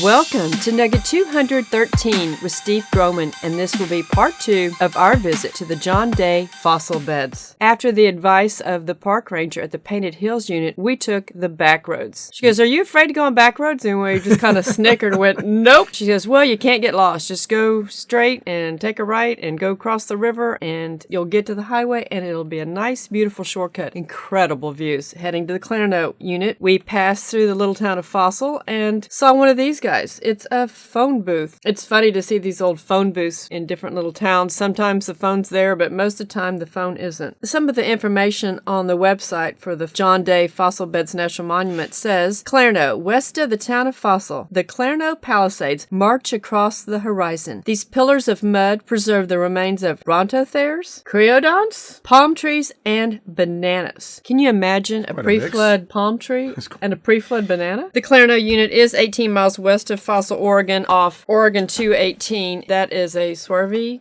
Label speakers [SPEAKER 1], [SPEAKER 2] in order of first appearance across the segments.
[SPEAKER 1] Welcome to Nugget 213 with Steve Groman, and this will be part 2 of our visit to the John Day fossil beds. After the advice of the park ranger at the Painted Hills Unit, we took the back roads. She goes, "Are you afraid to go on back roads?" And we just kind of snickered and went, "Nope." She goes, "Well, you can't get lost. Just go straight and take a right and go across the river and you'll get to the highway and it'll be a nice, beautiful shortcut." Incredible views. Heading to the Clarno Unit, we passed through the little town of Fossil and saw one of these guys. It's a phone booth. It's funny to see these old phone booths in different little towns. Sometimes the phone's there, but most of the time the phone isn't. Some of the information on the website for the John Day Fossil Beds National Monument says, Clarno, west of the town of Fossil, the Clarino Palisades march across the horizon. These pillars of mud preserve the remains of brontothares, creodonts, palm trees, and bananas. Can you imagine a pre-flood palm tree and a pre-flood banana? The Clarno Unit is 18 miles west of Fossil, Oregon, off Oregon 218. That is a curvy,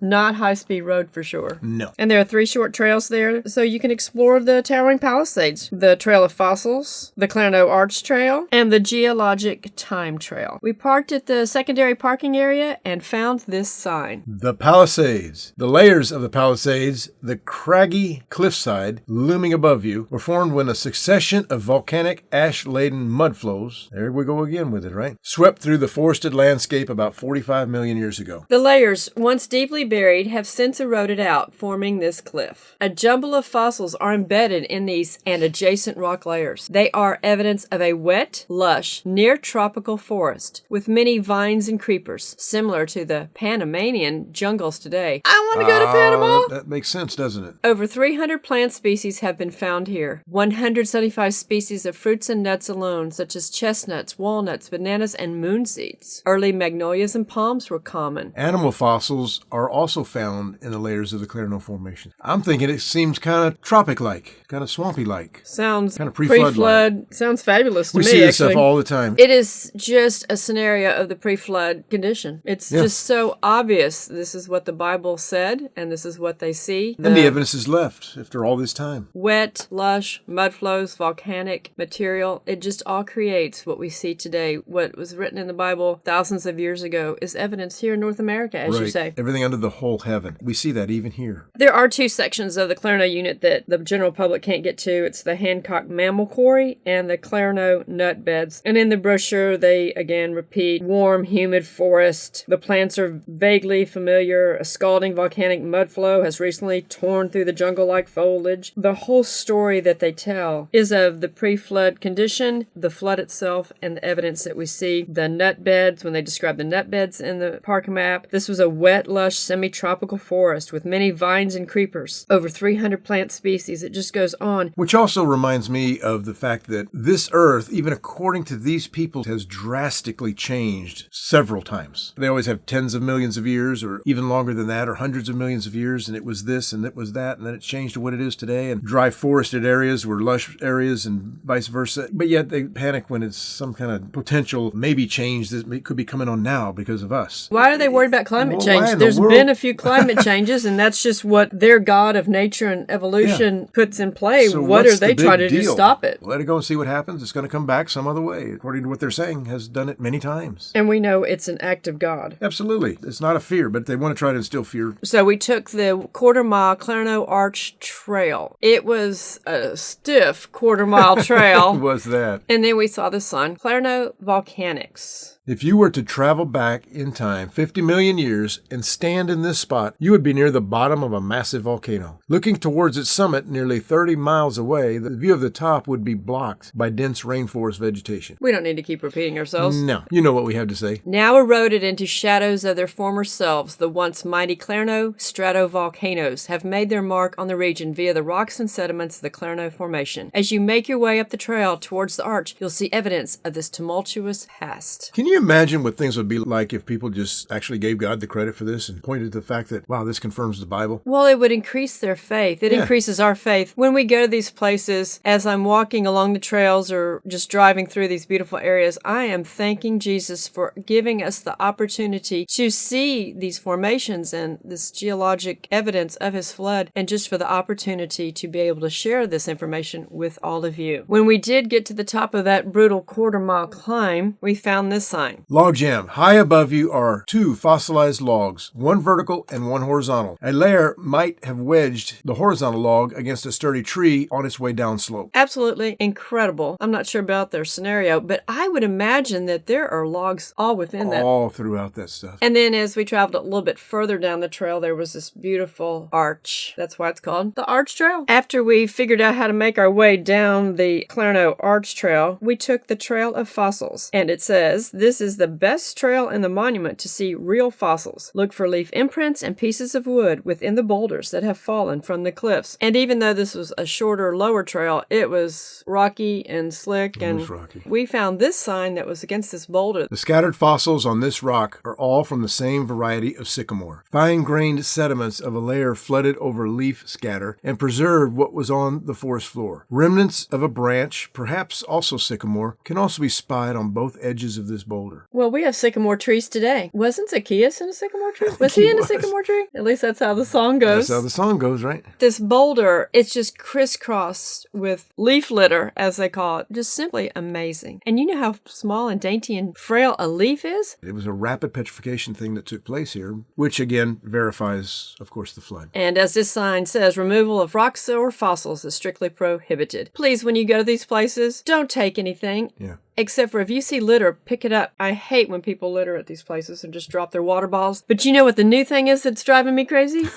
[SPEAKER 1] not high-speed road for sure.
[SPEAKER 2] No.
[SPEAKER 1] And there are 3 short trails there, so you can explore the towering Palisades, the Trail of Fossils, the Clarno Arch Trail, and the Geologic Time Trail. We parked at the secondary parking area and found this sign.
[SPEAKER 2] The Palisades. The layers of the Palisades, the craggy cliffside looming above you, were formed when a succession of volcanic ash-laden mud flows, there we go again with it, right, swept through the forested landscape about 45 million years ago.
[SPEAKER 1] The layers, once deeply buried, have since eroded out, forming this cliff. A jumble of fossils are embedded in these and adjacent rock layers. They are evidence of a wet, lush, near-tropical forest with many vines and creepers, similar to the Panamanian jungles today. I want to go to Panama!
[SPEAKER 2] That makes sense, doesn't it?
[SPEAKER 1] Over 300 plant species have been found here. 175 species of fruits and nuts alone, such as chestnuts, walnuts, bananas, and moon seeds. Early magnolias and palms were common.
[SPEAKER 2] Animal fossils are also found in the layers of the Clarino Formation. I'm thinking it seems kind of tropic-like, kind of swampy-like.
[SPEAKER 1] Sounds
[SPEAKER 2] kind of pre-flood.
[SPEAKER 1] Sounds fabulous to me,
[SPEAKER 2] We see this
[SPEAKER 1] actually.
[SPEAKER 2] stuff all the time.
[SPEAKER 1] It is just a scenario of the pre-flood condition. It's just so obvious. This is what the Bible said, and this is what they see.
[SPEAKER 2] And the evidence is left after all this time.
[SPEAKER 1] Wet, lush, mud flows, volcanic material. It just all creates what we see today. What was written in the Bible thousands of years ago is evidence here in North America, as you say.
[SPEAKER 2] Everything under the whole heaven. We see that even here.
[SPEAKER 1] There are 2 sections of the Clarno Unit that the general public can't get to. It's the Hancock Mammal Quarry and the Clarno Nut Beds. And in the brochure, they again repeat warm, humid forest. The plants are vaguely familiar. A scalding volcanic mud flow has recently torn through the jungle-like foliage. The whole story that they tell is of the pre-flood condition, the flood itself, and the evidence that we see. The nut beds, when they describe the nut beds in the park map, this was a wet, lush, semi-tropical forest with many vines and creepers. Over 300 plant species. It just goes on.
[SPEAKER 2] Which also reminds me of the fact that this earth, even according to these people, has drastically changed several times. They always have tens of millions of years, or even longer than that, or hundreds of millions of years, and it was this and it was that, and then it changed to what it is today, and dry forested areas were lush areas and vice versa. But yet they panic when it's some kind of potential maybe change that could be coming on now because of us.
[SPEAKER 1] Why are they worried about climate change? There's been a few climate changes, and that's just what their God of nature and evolution puts in play.
[SPEAKER 2] So
[SPEAKER 1] what are they trying to do to stop it?
[SPEAKER 2] Let it go and see what happens. It's going to come back some other way, according to what they're saying, has done it many times.
[SPEAKER 1] And we know it's an act of God.
[SPEAKER 2] Absolutely. It's not a fear, but they want to try to instill fear.
[SPEAKER 1] So we took the quarter-mile Clarno Arch Trail. It was a stiff quarter-mile trail.
[SPEAKER 2] Was that?
[SPEAKER 1] And then we saw the sign, Clarno Volcanics.
[SPEAKER 2] If you were to travel back in time 50 million years and stand in this spot, you would be near the bottom of a massive volcano. Looking towards its summit nearly 30 miles away, the view of the top would be blocked by dense rainforest vegetation.
[SPEAKER 1] We don't need to keep repeating ourselves.
[SPEAKER 2] No. You know what we have to say.
[SPEAKER 1] Now eroded into shadows of their former selves, the once mighty Clarno stratovolcanoes have made their mark on the region via the rocks and sediments of the Clarno Formation. As you make your way up the trail towards the arch, you'll see evidence of this tumultuous past.
[SPEAKER 2] Can you imagine what things would be like if people just actually gave God the credit for this and pointed to the fact that, wow, this confirms the Bible?
[SPEAKER 1] Well, it would increase their faith. It increases our faith. When we go to these places, as I'm walking along the trails or just driving through these beautiful areas, I am thanking Jesus for giving us the opportunity to see these formations and this geologic evidence of his flood, and just for the opportunity to be able to share this information with all of you. When we did get to the top of that brutal quarter-mile climb, we found this sign.
[SPEAKER 2] Logjam. High above you are 2 fossilized logs, one vertical and one horizontal. A layer might have wedged the horizontal log against a sturdy tree on its way down slope.
[SPEAKER 1] Absolutely incredible. I'm not sure about their scenario, but I would imagine that there are logs all within that.
[SPEAKER 2] All throughout that stuff.
[SPEAKER 1] And then as we traveled a little bit further down the trail, there was this beautiful arch. That's why it's called the Arch Trail. After we figured out how to make our way down the Clarno Arch Trail, we took the Trail of Fossils. And it says, this is the best trail in the monument to see real fossils. Look for leaf imprints and pieces of wood within the boulders that have fallen from the cliffs. And even though this was a shorter, lower trail, it was rocky and slick. And
[SPEAKER 2] It was rocky.
[SPEAKER 1] we found this sign that was against this boulder.
[SPEAKER 2] The scattered fossils on this rock are all from the same variety of sycamore. Fine-grained sediments of a layer flooded over leaf scatter and preserved what was on the forest floor. Remnants of a branch, perhaps also sycamore, can also be spied on both edges of this boulder.
[SPEAKER 1] Well, we have sycamore trees today. Wasn't Zacchaeus in a sycamore tree? Was he in a sycamore tree? At least that's how the song goes.
[SPEAKER 2] That's how the song goes, right?
[SPEAKER 1] This boulder, it's just crisscrossed with leaf litter, as they call it. Just simply amazing. And you know how small and dainty and frail a leaf is?
[SPEAKER 2] It was a rapid petrification thing that took place here, which again verifies, of course, the flood.
[SPEAKER 1] And as this sign says, removal of rocks or fossils is strictly prohibited. Please, when you go to these places, don't take anything.
[SPEAKER 2] Yeah.
[SPEAKER 1] Except for if you see litter, pick it up. I hate when people litter at these places and just drop their water bottles. But you know what the new thing is that's driving me crazy?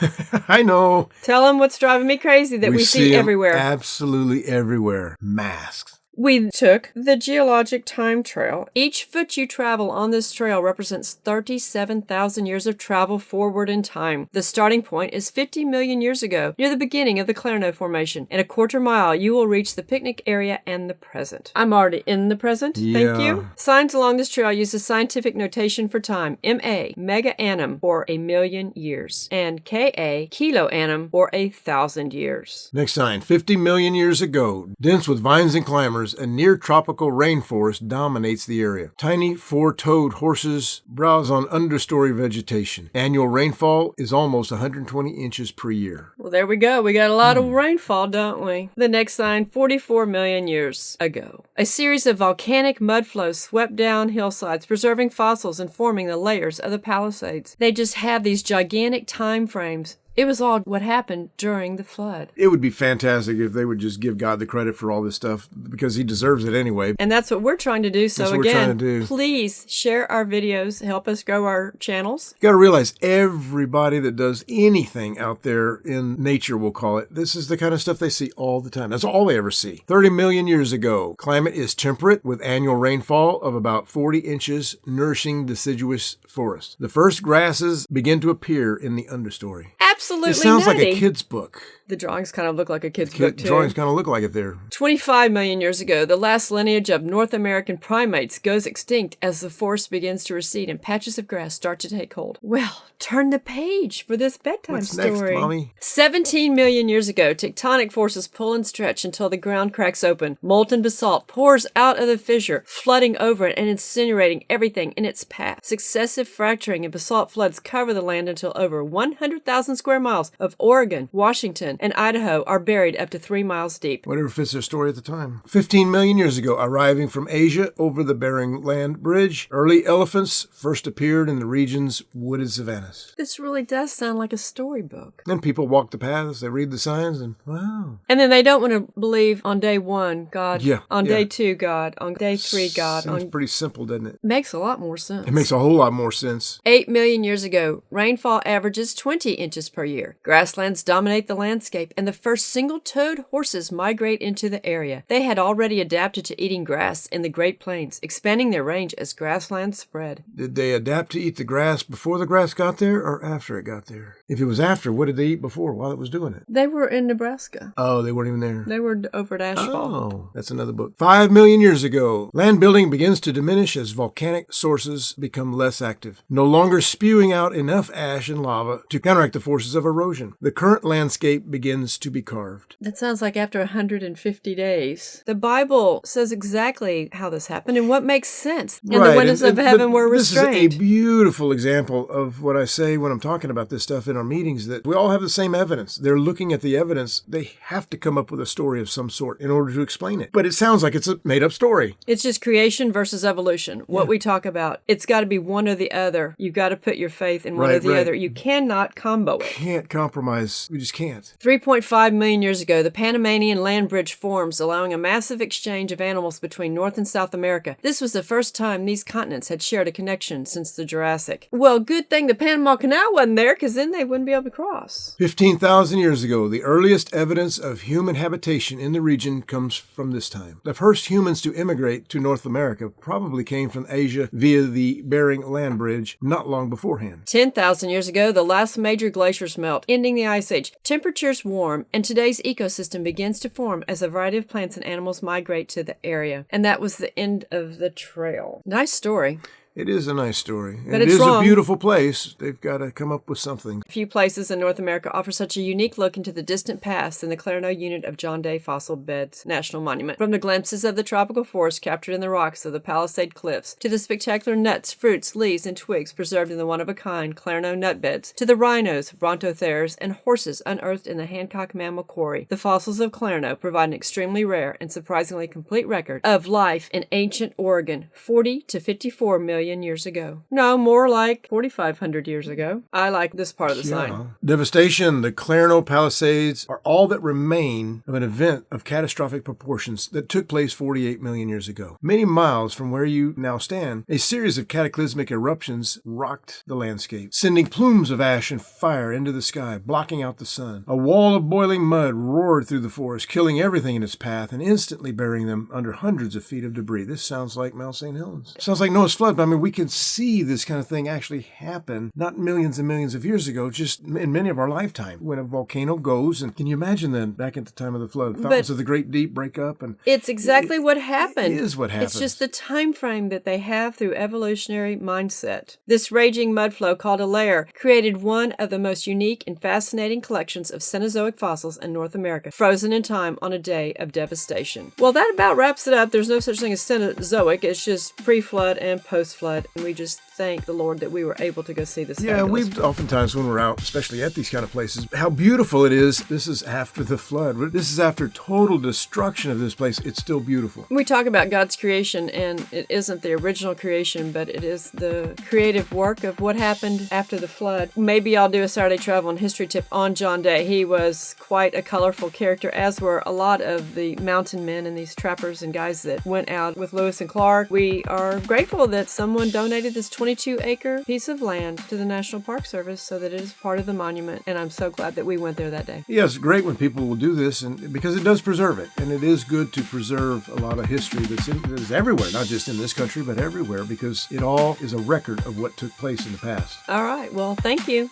[SPEAKER 2] I know.
[SPEAKER 1] Tell them what's driving me crazy that we see
[SPEAKER 2] 'em
[SPEAKER 1] everywhere.
[SPEAKER 2] Absolutely everywhere. Masks.
[SPEAKER 1] We took the Geologic Time Trail. Each foot you travel on this trail represents 37,000 years of travel forward in time. The starting point is 50 million years ago, near the beginning of the Clarno Formation. In a quarter mile, you will reach the picnic area and the present. I'm already in the present. Thank you. Signs along this trail use a scientific notation for time. MA, mega annum, or a million years. And KA, kilo annum, or 1,000 years.
[SPEAKER 2] Next sign, 50 million years ago, dense with vines and climbers, a near-tropical rainforest dominates the area. Tiny four-toed horses browse on understory vegetation. Annual rainfall is almost 120 inches per year.
[SPEAKER 1] Well, there we go. We got a lot of rainfall, don't we? The next sign, 44 million years ago. A series of volcanic mud flows swept down hillsides, preserving fossils and forming the layers of the Palisades. They just have these gigantic time frames. It was all what happened during the flood.
[SPEAKER 2] It would be fantastic if they would just give God the credit for all this stuff, because he deserves it anyway.
[SPEAKER 1] And that's what we're trying to do. So
[SPEAKER 2] That's what we're trying to do.
[SPEAKER 1] Please share our videos, help us grow our channels.
[SPEAKER 2] You got to realize everybody that does anything out there in nature, we'll call it, this is the kind of stuff they see all the time. That's all they ever see. 30 million years ago, climate is temperate with annual rainfall of about 40 inches, nourishing deciduous forest. The first grasses begin to appear in the understory.
[SPEAKER 1] Absolutely.
[SPEAKER 2] It sounds
[SPEAKER 1] nutty.
[SPEAKER 2] like a kid's book.
[SPEAKER 1] The drawings kind of look like a kid's book, too.
[SPEAKER 2] Drawings kind of look like it there.
[SPEAKER 1] 25 million years ago, the last lineage of North American primates goes extinct as the forest begins to recede and patches of grass start to take hold. Well, turn the page for this bedtime story.
[SPEAKER 2] What's next, Mommy?
[SPEAKER 1] 17 million years ago, tectonic forces pull and stretch until the ground cracks open. Molten basalt pours out of the fissure, flooding over it and incinerating everything in its path. Successive fracturing and basalt floods cover the land until over 100,000 square miles of Oregon, Washington, and Idaho are buried up to 3 miles deep.
[SPEAKER 2] Whatever fits their story at the time. 15 million years ago, arriving from Asia over the Bering Land Bridge, early elephants first appeared in the region's wooded savannas.
[SPEAKER 1] This really does sound like a storybook.
[SPEAKER 2] Then people walk the paths, they read the signs, and wow.
[SPEAKER 1] And then they don't want to believe on day 1, God.
[SPEAKER 2] Yeah,
[SPEAKER 1] On
[SPEAKER 2] yeah.
[SPEAKER 1] day 2, God. On day 3, God.
[SPEAKER 2] Sounds pretty simple, doesn't it?
[SPEAKER 1] Makes a lot more sense.
[SPEAKER 2] It makes a whole lot more sense.
[SPEAKER 1] 8 million years ago, rainfall averages 20 inches per year. Grasslands dominate the landscape, and the first single-toed horses migrate into the area. They had already adapted to eating grass in the Great Plains, expanding their range as grasslands spread.
[SPEAKER 2] Did they adapt to eat the grass before the grass got there or after it got there? If it was after, what did they eat before while it was doing it?
[SPEAKER 1] They were in Nebraska.
[SPEAKER 2] Oh, they weren't even there.
[SPEAKER 1] They were over at Ashfall.
[SPEAKER 2] Oh, that's another book. 5 million years ago, land building begins to diminish as volcanic sources become less active, no longer spewing out enough ash and lava to counteract the forces forces of erosion. The current landscape begins to be carved.
[SPEAKER 1] That sounds like after 150 days. The Bible says exactly how this happened and what makes sense. And the windows of heaven were restrained.
[SPEAKER 2] This is a beautiful example of what I say when I'm talking about this stuff in our meetings, that we all have the same evidence. They're looking at the evidence. They have to come up with a story of some sort in order to explain it. But it sounds like it's a made-up story.
[SPEAKER 1] It's just creation versus evolution. What we talk about, it's got to be one or the other. You've got to put your faith in one or the other. You cannot combo it.
[SPEAKER 2] Can't compromise. We just can't.
[SPEAKER 1] 3.5 million years ago, the Panamanian land bridge forms, allowing a massive exchange of animals between North and South America. This was the first time these continents had shared a connection since the Jurassic. Well, good thing the Panama Canal wasn't there, because then they wouldn't be able to cross.
[SPEAKER 2] 15,000 years ago, the earliest evidence of human habitation in the region comes from this time. The first humans to immigrate to North America probably came from Asia via the Bering Land Bridge not long beforehand.
[SPEAKER 1] 10,000 years ago, the last major glaciers melt, ending the Ice Age. Temperatures warm, and today's ecosystem begins to form as a variety of plants and animals migrate to the area. And that was the end of the trail. Nice story.
[SPEAKER 2] It is a nice story.
[SPEAKER 1] But
[SPEAKER 2] it
[SPEAKER 1] it's
[SPEAKER 2] is
[SPEAKER 1] wrong.
[SPEAKER 2] A beautiful place. They've got to come up with something.
[SPEAKER 1] Few places in North America offer such a unique look into the distant past than the Clarino Unit of John Day Fossil Beds National Monument. From the glimpses of the tropical forest captured in the rocks of the Palisade Cliffs, to the spectacular nuts, fruits, leaves, and twigs preserved in the one-of-a-kind Clarino nut beds, to the rhinos, brontotherers, and horses unearthed in the Hancock Mammal Quarry, the fossils of Clarino provide an extremely rare and surprisingly complete record of life in ancient Oregon 40 to 54 million years ago. No, more like 4,500 years ago. I like this part of the sign.
[SPEAKER 2] Devastation, the Clarno Palisades are all that remain of an event of catastrophic proportions that took place 48 million years ago. Many miles from where you now stand, a series of cataclysmic eruptions rocked the landscape, sending plumes of ash and fire into the sky, blocking out the sun. A wall of boiling mud roared through the forest, killing everything in its path and instantly burying them under hundreds of feet of debris. This sounds like Mount St. Helens. Sounds like Noah's flood, but I mean, we can see this kind of thing actually happen, not millions and millions of years ago, just in many of our lifetime. When a volcano goes, and can you imagine then, back at the time of the flood, fountains of the Great Deep break up? And
[SPEAKER 1] it's exactly what happened.
[SPEAKER 2] It is what happens.
[SPEAKER 1] It's just the time frame that they have through evolutionary mindset. This raging mud flow, called a layer, created one of the most unique and fascinating collections of Cenozoic fossils in North America, frozen in time on a day of devastation. Well, that about wraps it up. There's no such thing as Cenozoic. It's just pre-flood and post-flood. And we just thank the Lord that we were able to go see this.
[SPEAKER 2] Yeah, we've oftentimes when we're out, especially at these kind of places, how beautiful it is. This is after the flood. This is after total destruction of this place. It's still beautiful.
[SPEAKER 1] We talk about God's creation, and it isn't the original creation, but it is the creative work of what happened after the flood. Maybe I'll do a Saturday travel and history tip on John Day. He was quite a colorful character, as were a lot of the mountain men and these trappers and guys that went out with Lewis and Clark. We are grateful that someone donated this 22-acre piece of land to the National Park Service so that it is part of the monument, and I'm so glad that we went there that day.
[SPEAKER 2] Yeah, it's great when people will do this, and because it does preserve it, and it is good to preserve a lot of history that is everywhere, not just in this country, but everywhere, because it all is a record of what took place in the past.
[SPEAKER 1] All right, well, thank you.